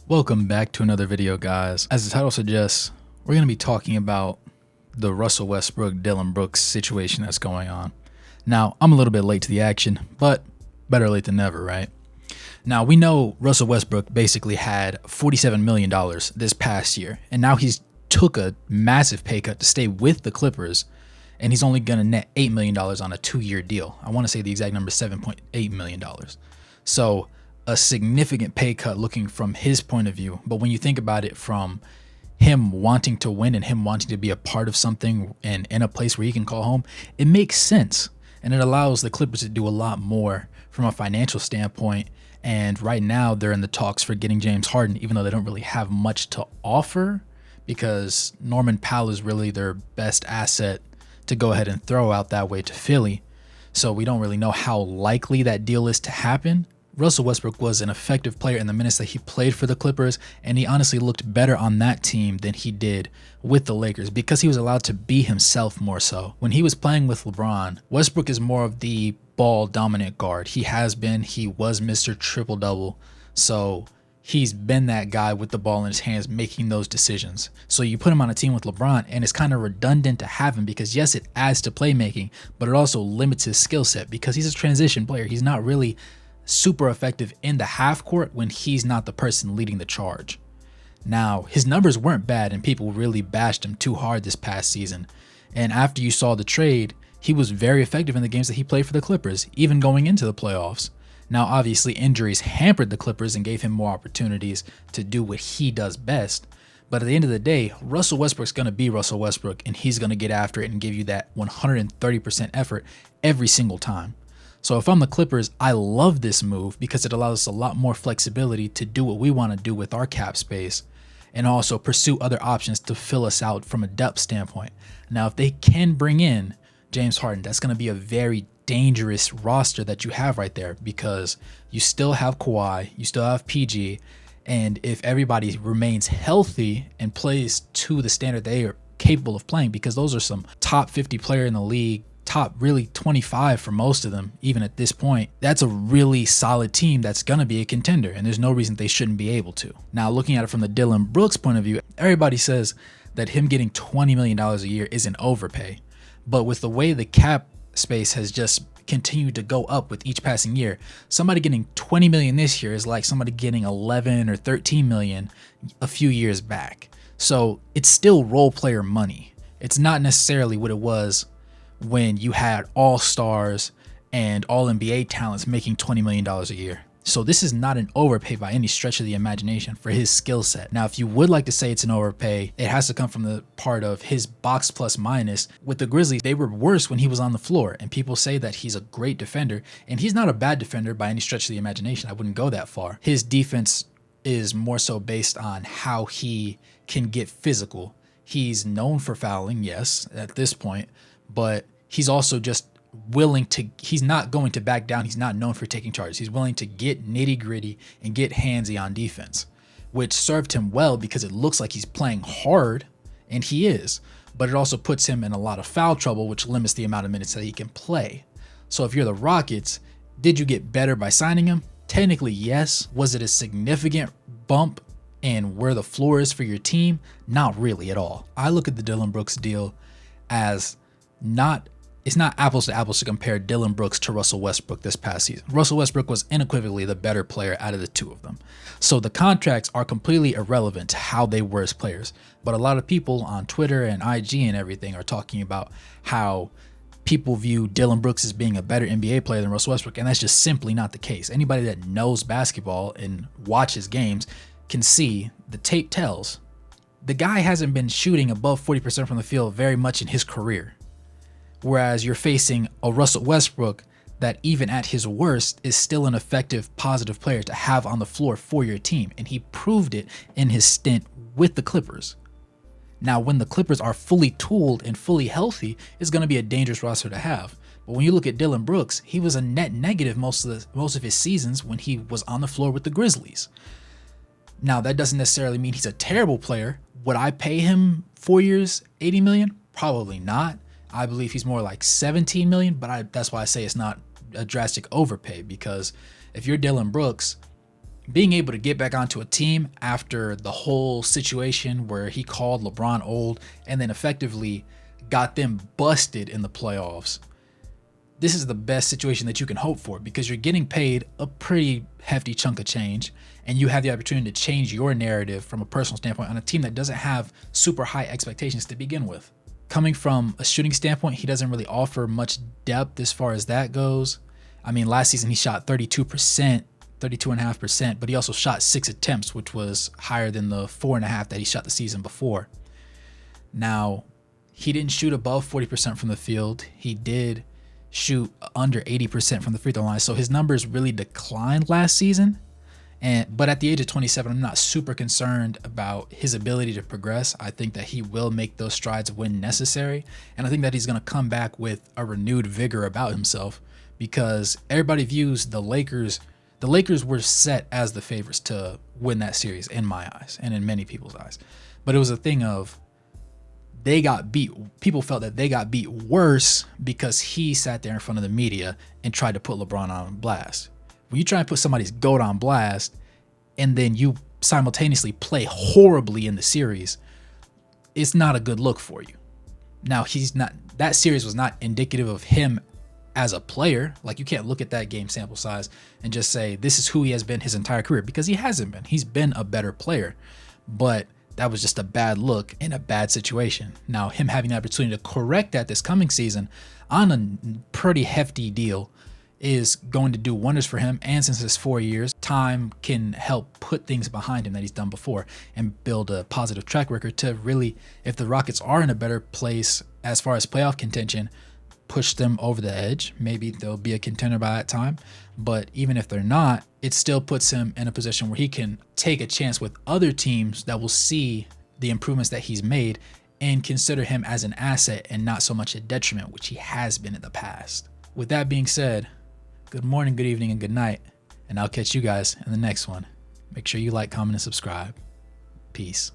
Welcome back to another video, guys. As the title suggests, we're going to be talking about the Russell Westbrook, Dillon Brooks situation that's going on. Now, I'm a little bit late to the action, but better late than never, right? Now, we know Russell Westbrook basically had $47 million this past year, and now he's took a massive pay cut to stay with the Clippers, and he's only going to net $8 million on a 2-year deal. I want to say the exact number is $7.8 million. So a significant pay cut looking from his point of view. But when you think about it from him wanting to win and him wanting to be a part of something and in a place where he can call home, it makes sense. And it allows the Clippers to do a lot more from a financial standpoint. And right now they're in the talks for getting James Harden, even though they don't really have much to offer because Norman Powell is really their best asset to go ahead and throw out that way to Philly. So we don't really know how likely that deal is to happen. Russell Westbrook was an effective player in the minutes that he played for the Clippers, and he honestly looked better on that team than he did with the Lakers because he was allowed to be himself more so. When he was playing with LeBron, Westbrook is more of the ball dominant guard. He has been, he was Mr. Triple-Double, so he's been that guy with the ball in his hands making those decisions. So you put him on a team with LeBron, and it's kind of redundant to have him because, yes, it adds to playmaking, but it also limits his skill set because he's a transition player. He's not really super effective in the half court when he's not the person leading the charge. Now, his numbers weren't bad and people really bashed him too hard this past season. And after you saw the trade, he was very effective in the games that he played for the Clippers, even going into the playoffs. Now, obviously, injuries hampered the Clippers and gave him more opportunities to do what he does best. But at the end of the day, Russell Westbrook's going to be Russell Westbrook, and he's going to get after it and give you that 130% effort every single time. So if I'm the Clippers, I love this move because it allows us a lot more flexibility to do what we want to do with our cap space and also pursue other options to fill us out from a depth standpoint. Now, if they can bring in James Harden, that's going to be a very dangerous roster that you have right there because you still have Kawhi, you still have PG, and if everybody remains healthy and plays to the standard they are capable of playing, because those are some top 50 player in the league, top really 25 for most of them, even at this point, that's a really solid team that's going to be a contender, and there's no reason they shouldn't be able to. Now, looking at it from the Dillon Brooks point of view, everybody says that him getting $20 million a year is an overpay, but with the way the cap space has just continued to go up with each passing year, somebody getting $20 million this year is like somebody getting 11 or 13 million a few years back. So it's still role player money. It's not necessarily what it was when you had all-stars and all-NBA talents making $20 million a year. So this is not an overpay by any stretch of the imagination for his skill set. Now, if you would like to say it's an overpay, it has to come from the part of his box plus minus. With the Grizzlies, they were worse when he was on the floor, and people say that he's a great defender, and he's not a bad defender by any stretch of the imagination. I wouldn't go that far. His defense is more so based on how he can get physical. He's known for fouling, yes, at this point, but he's also just willing to, he's not going to back down. He's not known for taking charges. He's willing to get nitty gritty and get handsy on defense, which served him well because it looks like he's playing hard, and he is, but it also puts him in a lot of foul trouble, which limits the amount of minutes that he can play. So if you're the Rockets, did you get better by signing him? Technically, yes. Was it a significant bump in where the floor is for your team? Not really at all. I look at the Dillon Brooks deal as it's not apples to apples to compare Dillon Brooks to Russell Westbrook this past season. Russell Westbrook was unequivocally the better player out of the two of them. So the contracts are completely irrelevant to how they were as players. But a lot of people on Twitter and IG and everything are talking about how people view Dillon Brooks as being a better NBA player than Russell Westbrook, and that's just simply not the case. Anybody that knows basketball and watches games can see the tape tells. The guy hasn't been shooting above 40% from the field very much in his career. Whereas you're facing a Russell Westbrook that even at his worst is still an effective, positive player to have on the floor for your team. And he proved it in his stint with the Clippers. Now, when the Clippers are fully tooled and fully healthy, it's going to be a dangerous roster to have. But when you look at Dillon Brooks, he was a net negative most of his seasons when he was on the floor with the Grizzlies. Now, that doesn't necessarily mean he's a terrible player. Would I pay him 4 years, $80 million? Probably not. I believe he's more like 17 million, but that's why I say it's not a drastic overpay, because if you're Dillon Brooks, being able to get back onto a team after the whole situation where he called LeBron old and then effectively got them busted in the playoffs. This is the best situation that you can hope for because you're getting paid a pretty hefty chunk of change and you have the opportunity to change your narrative from a personal standpoint on a team that doesn't have super high expectations to begin with. Coming from a shooting standpoint, he doesn't really offer much depth as far as that goes. I mean, last season he shot 32%, 32.5%, but he also shot 6 attempts, which was higher than the 4.5 that he shot the season before. Now, he didn't shoot above 40% from the field. He did shoot under 80% from the free throw line. So his numbers really declined last season. But at the age of 27, I'm not super concerned about his ability to progress. I think that he will make those strides when necessary. And I think that he's going to come back with a renewed vigor about himself because everybody views the Lakers. The Lakers were set as the favorites to win that series in my eyes and in many people's eyes. But it was a thing of they got beat. People felt that they got beat worse because he sat there in front of the media and tried to put LeBron on blast. When you try and put somebody's GOAT on blast and then you simultaneously play horribly in the series, it's not a good look for you. Now, that series was not indicative of him as a player. Like, you can't look at that game sample size and just say this is who he has been his entire career, because he hasn't been. He's been a better player, but that was just a bad look in a bad situation. Now, him having the opportunity to correct that this coming season on a pretty hefty deal is going to do wonders for him. And since it's 4 years, time can help put things behind him that he's done before and build a positive track record to really, if the Rockets are in a better place as far as playoff contention, push them over the edge. Maybe they'll be a contender by that time. But even if they're not, it still puts him in a position where he can take a chance with other teams that will see the improvements that he's made and consider him as an asset and not so much a detriment, which he has been in the past. With that being said, good morning, good evening, and good night. And I'll catch you guys in the next one. Make sure you like, comment, and subscribe. Peace.